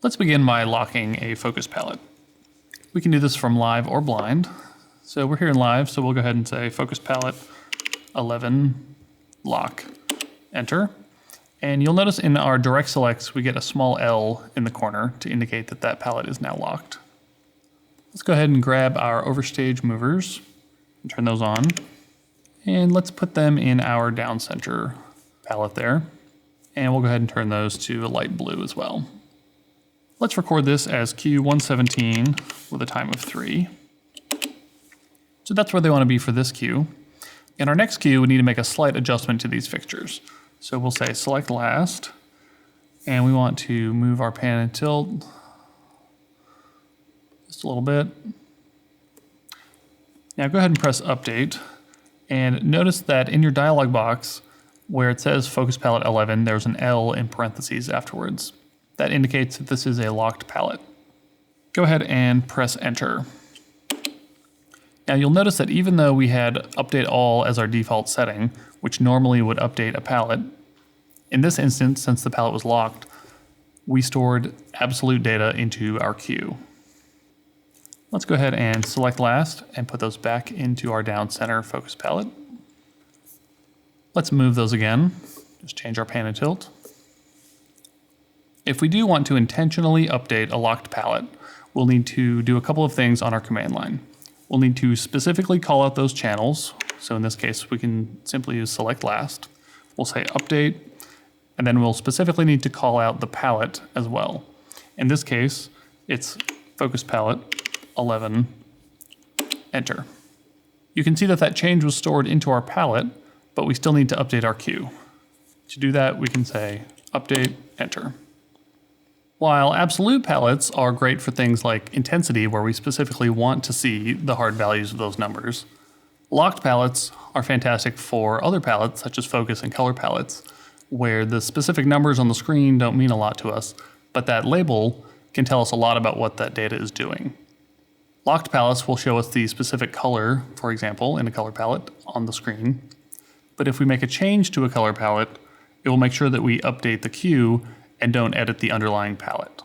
Let's begin by locking a focus palette. We can do this from live or blind. So we're here in live, so we'll go ahead and say focus palette 11 lock, enter. And you'll notice in our direct selects, we get a small L in the corner to indicate that that palette is now locked. Let's go ahead and grab our overstage movers and turn those on. And let's put them in our down center palette there. And we'll go ahead and turn those to a light blue as well. Let's record this as Q117 with a time of 3. So that's where they want to be for this cue. In our next cue, we need to make a slight adjustment to these fixtures. So we'll say select last, and we want to move our pan and tilt just a little bit. Now go ahead and press update, and notice that in your dialog box, where it says focus palette 11, there's an L in parentheses afterwards. That indicates that this is a locked palette. Go ahead and press enter. Now you'll notice that even though we had update all as our default setting, which normally would update a palette, in this instance, since the palette was locked, we stored absolute data into our queue. Let's go ahead and select last and put those back into our down center focus palette. Let's move those again. Just change our pan and tilt. If we do want to intentionally update a locked palette, we'll need to do a couple of things on our command line. We'll need to specifically call out those channels. So in this case, we can simply use select last. We'll say update, and then we'll specifically need to call out the palette as well. In this case, it's focus palette 11, enter. You can see that that change was stored into our palette, but we still need to update our queue. To do that, we can say update, enter. While absolute palettes are great for things like intensity, where we specifically want to see the hard values of those numbers, locked palettes are fantastic for other palettes, such as focus and color palettes, where the specific numbers on the screen don't mean a lot to us, but that label can tell us a lot about what that data is doing. Locked palettes will show us the specific color, for example, in a color palette on the screen. But if we make a change to a color palette, it will make sure that we update the queue and don't edit the underlying palette.